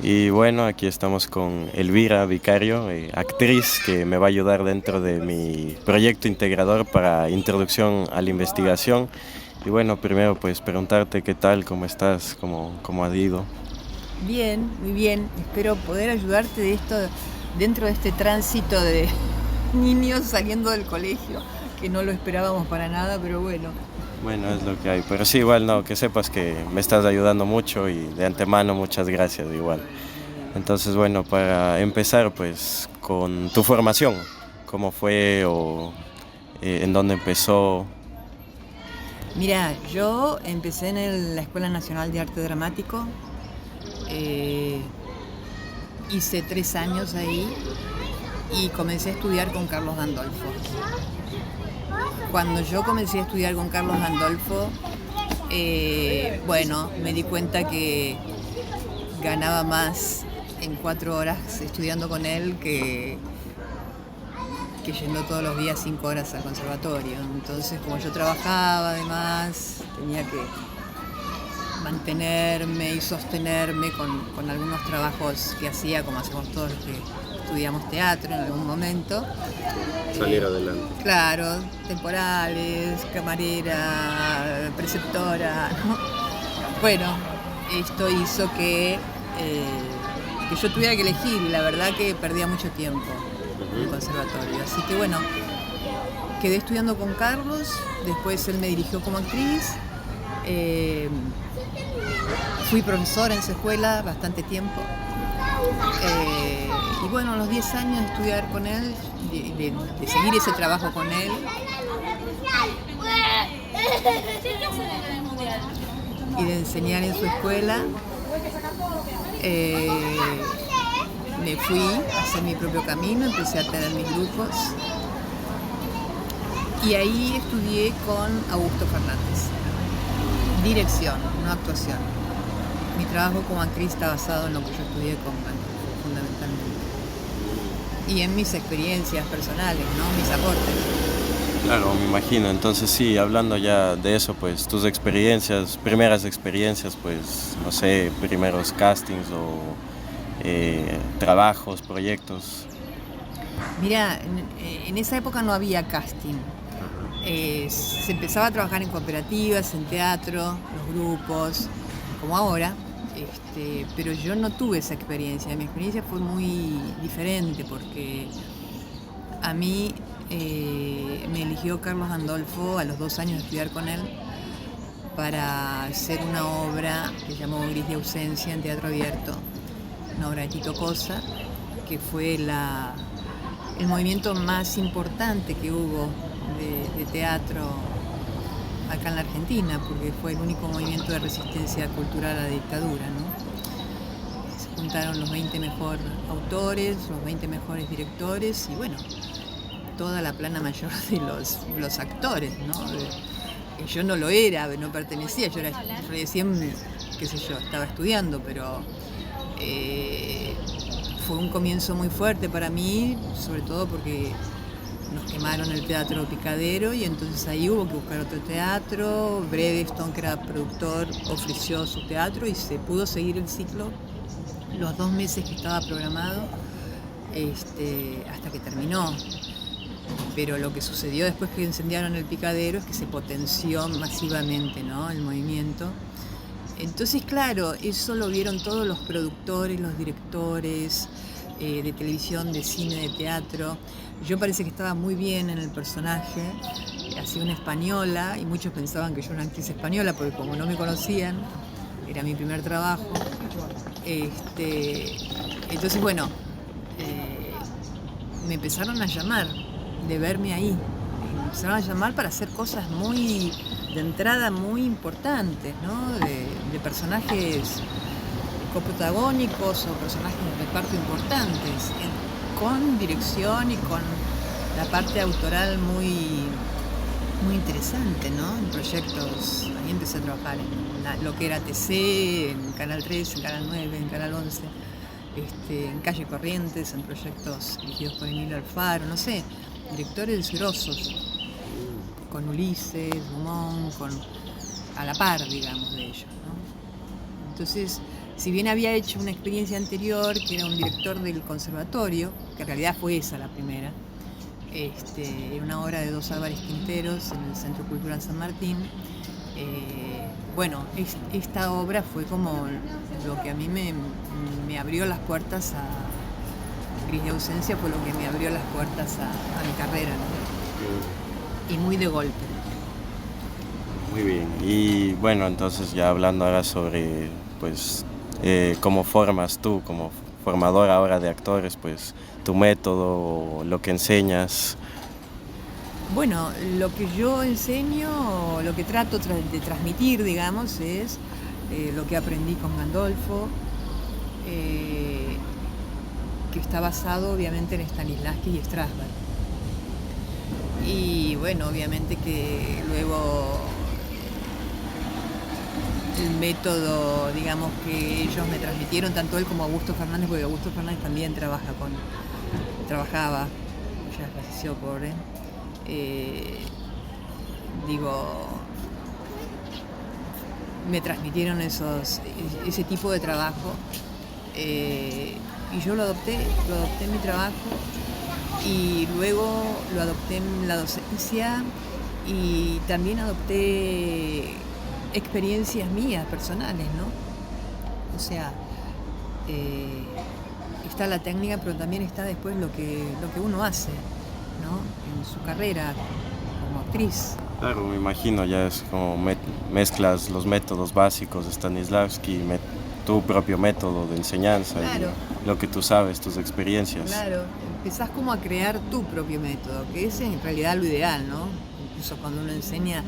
Y bueno, aquí estamos con Elvira Vicario, actriz que me va a ayudar dentro de mi proyecto integrador para introducción a la investigación. Y bueno, primero pues preguntarte qué tal, cómo estás, cómo ha ido. Bien, muy bien. Espero poder ayudarte dentro de este tránsito de niños saliendo del colegio, que no lo esperábamos para nada, pero bueno. Bueno, es lo que hay. Pero sí, igual no, que sepas que me estás ayudando mucho y de antemano muchas gracias igual. Entonces, bueno, para empezar pues con tu formación, cómo fue o en dónde empezó. Mira, yo empecé en la Escuela Nacional de Arte Dramático, eh, hice 3 años ahí y comencé a estudiar con Carlos Gandolfo. Cuando yo comencé a estudiar con Carlos Gandolfo, bueno, me di cuenta que ganaba más en 4 horas estudiando con él que yendo todos los días 5 horas al conservatorio. Entonces, como yo trabajaba además, tenía que mantenerme y sostenerme con algunos trabajos que hacía, como hacemos todos los que estudiamos teatro en algún momento. Salir adelante. Claro, temporales, camarera, preceptora, ¿no? Bueno, esto hizo que yo tuviera que elegir y la verdad que perdía mucho tiempo en el conservatorio. Así que bueno, quedé estudiando con Carlos, después él me dirigió como actriz. Fui profesora en su escuela bastante tiempo. Y bueno, a los 10 años de estudiar con él, de seguir ese trabajo con él, y de enseñar en su escuela, me fui a hacer mi propio camino, empecé a tener mis grupos y ahí estudié con Augusto Fernández. Dirección, no actuación. Mi trabajo como actriz está basado en lo que yo estudié con Gandolfo, fundamentalmente. Y en mis experiencias personales, ¿no? Mis aportes. Claro, me imagino. Entonces sí, hablando ya de eso, pues tus experiencias, primeras experiencias, pues no sé, primeros castings o trabajos, proyectos. Mira, en esa época no había casting. Se empezaba a trabajar en cooperativas, en teatro, los grupos, como ahora. Pero yo no tuve esa experiencia. Mi experiencia fue muy diferente porque a mí me eligió Carlos Gandolfo a los 2 años de estudiar con él para hacer una obra que llamó Gris de Ausencia en teatro abierto, una obra de Tito Cosa, que fue el movimiento más importante que hubo de teatro acá en la Argentina, porque fue el único movimiento de resistencia cultural a la dictadura, ¿no? Se juntaron los 20 mejores autores, los 20 mejores directores y bueno, toda la plana mayor de los actores, ¿no? Yo no lo era, no pertenecía, yo era recién, qué sé yo, estaba estudiando, pero fue un comienzo muy fuerte para mí, sobre todo porque nos quemaron el Teatro Picadero y entonces ahí hubo que buscar otro teatro. Bredeston, que era productor, ofreció su teatro y se pudo seguir el ciclo los 2 meses que estaba programado, hasta que terminó. Pero lo que sucedió después que incendiaron el Picadero es que se potenció masivamente, ¿no?, el movimiento. Entonces, claro, eso lo vieron todos los productores, los directores de televisión, de cine, de teatro. Yo parece que estaba muy bien en el personaje, hacía una española y muchos pensaban que yo era una actriz española porque como no me conocían, era mi primer trabajo. Entonces, bueno, me empezaron a llamar de verme ahí. Me empezaron a llamar para hacer cosas de entrada muy importantes, ¿no? De personajes coprotagónicos o personajes de reparto importantes, con dirección y con la parte autoral muy interesante, ¿no? En proyectos, ahí empecé a trabajar en lo que era TC, en Canal 3, en Canal 9, en Canal 11, en Calle Corrientes, en proyectos dirigidos por Emilio Alfaro, no sé, directores grosos, con Ulises, Dumont, a la par, digamos, de ellos, ¿no? Entonces, si bien había hecho una experiencia anterior, que era un director del conservatorio, que en realidad fue esa la primera, era una obra de dos Álvarez Quinteros en el Centro Cultural San Martín. Bueno, esta obra fue como lo que a mí me abrió las puertas a Gris de Ausencia, fue lo que me abrió las puertas a mi carrera, ¿no? Y muy de golpe. Muy bien. Y bueno, entonces ya hablando ahora sobre pues cómo formas tú como formadora ahora de actores, pues tu método, lo que enseñas. Bueno, lo que yo enseño, lo que trato de transmitir, digamos, es lo que aprendí con Gandolfo, que está basado obviamente en Stanislavski y Strasberg. Y bueno, obviamente que luego el método, digamos, que ellos me transmitieron, tanto él como Augusto Fernández, porque Augusto Fernández también trabajaba, ya falleció, pobre. Me transmitieron ese tipo de trabajo, y yo lo adopté en mi trabajo, y luego lo adopté en la docencia, y también adopté experiencias mías personales, ¿no? O sea, está la técnica, pero también está después lo que uno hace, ¿no? En su carrera como actriz. Claro, me imagino, ya es como mezclas los métodos básicos de Stanislavski, tu propio método de enseñanza, claro, y lo que tú sabes, tus experiencias. Claro, empezás como a crear tu propio método, que ese es en realidad lo ideal, ¿no? Incluso cuando uno enseña,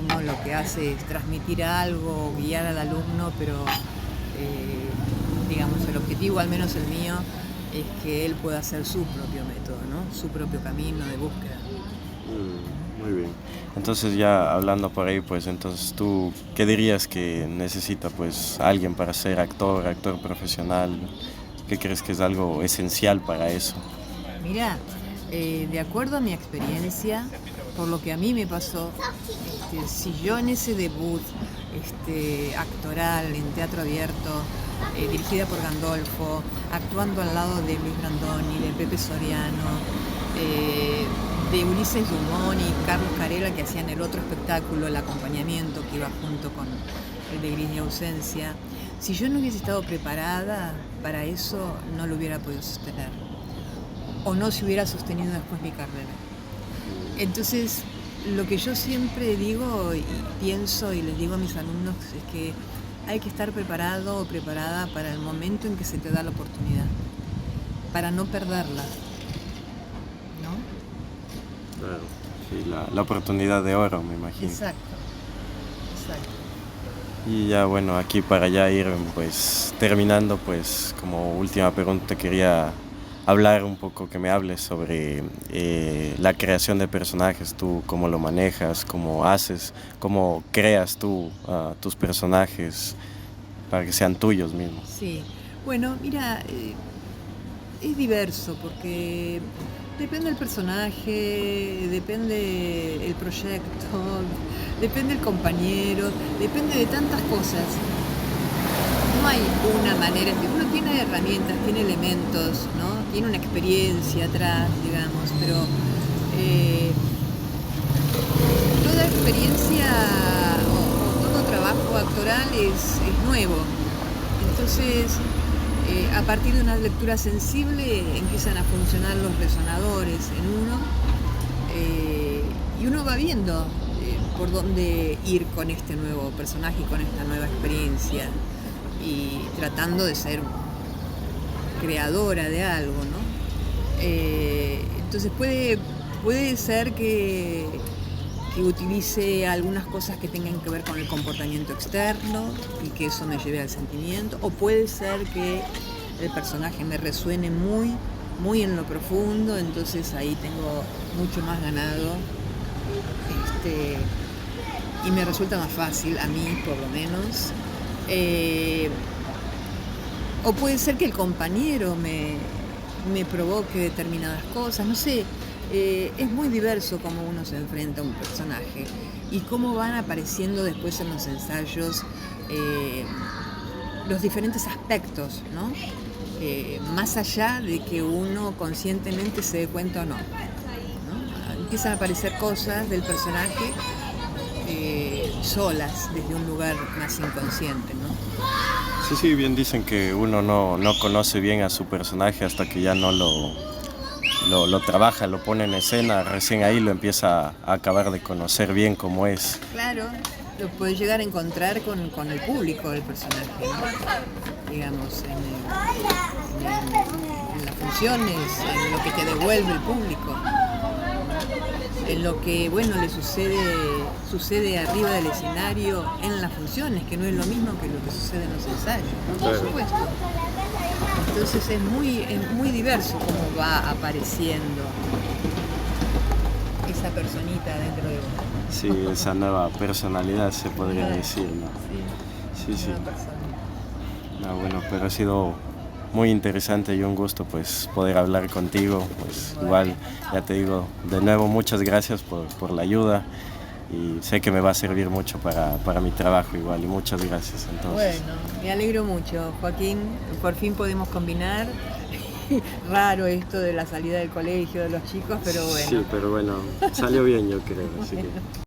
uno lo que hace es transmitir algo, guiar al alumno, pero digamos, el objetivo, al menos el mío, es que él pueda hacer su propio método, ¿no? Su propio camino de búsqueda. Muy bien. Entonces ya hablando por ahí, pues entonces tú, ¿qué dirías que necesita pues alguien para ser actor profesional? ¿Qué crees que es algo esencial para eso? Mira, de acuerdo a mi experiencia, por lo que a mí me pasó, si yo en ese debut actoral en teatro abierto, dirigida por Gandolfo, actuando al lado de Luis Brandoni, de Pepe Soriano, de Ulises Dumont y Carlos Carela, que hacían el otro espectáculo, el acompañamiento, que iba junto con el de Gris de Ausencia, si yo no hubiese estado preparada para eso, no lo hubiera podido sostener, o no se hubiera sostenido después mi carrera. Entonces, lo que yo siempre digo y pienso y les digo a mis alumnos es que hay que estar preparado o preparada para el momento en que se te da la oportunidad, para no perderla, ¿no? Claro, sí, la oportunidad de oro, me imagino. Exacto. Y ya bueno, aquí para ya ir pues terminando, pues como última pregunta quería hablar un poco, que me hables sobre la creación de personajes, tú cómo lo manejas, cómo haces, cómo creas tú tus personajes para que sean tuyos mismos. Sí, bueno, mira, es diverso porque depende del personaje, depende el proyecto, depende el compañero, depende de tantas cosas. No hay una manera, uno tiene herramientas, tiene elementos, ¿no? Tiene una experiencia atrás, digamos, pero toda experiencia o todo trabajo actoral es nuevo. Entonces, a partir de una lectura sensible empiezan a funcionar los resonadores en uno, y uno va viendo por dónde ir con este nuevo personaje y con esta nueva experiencia, y tratando de ser creadora de algo, ¿no? Entonces puede ser que utilice algunas cosas que tengan que ver con el comportamiento externo y que eso me lleve al sentimiento, o puede ser que el personaje me resuene muy, muy en lo profundo, entonces ahí tengo mucho más ganado, y me resulta más fácil, a mí por lo menos. O puede ser que el compañero me provoque determinadas cosas, no sé. Es muy diverso cómo uno se enfrenta a un personaje y cómo van apareciendo después en los ensayos los diferentes aspectos, ¿no? Más allá de que uno conscientemente se dé cuenta o no, ¿no? Empiezan a aparecer cosas del personaje solas, desde un lugar más inconsciente, ¿no? Sí, sí, bien dicen que uno no conoce bien a su personaje hasta que ya no lo trabaja, lo pone en escena, recién ahí lo empieza a acabar de conocer bien cómo es. Claro, lo puedes llegar a encontrar con el público del personaje, ¿no? Digamos, en las funciones, en lo que te devuelve el público, en lo que, bueno, le sucede arriba del escenario en las funciones, que no es lo mismo que lo que sucede en los ensayos, ¿no? Por supuesto. Entonces es muy diverso cómo va apareciendo esa personita dentro de uno. Sí, esa nueva personalidad se podría decir, ¿no? Sí, sí. Nueva persona. No, bueno, pero ha sido muy interesante y un gusto pues poder hablar contigo. Pues igual, ya te digo, de nuevo muchas gracias por la ayuda y sé que me va a servir mucho para mi trabajo igual y muchas gracias. Entonces. Bueno, me alegro mucho, Joaquín, por fin podemos combinar. Raro esto de la salida del colegio de los chicos, pero bueno. Sí, pero bueno, salió bien yo creo, así que...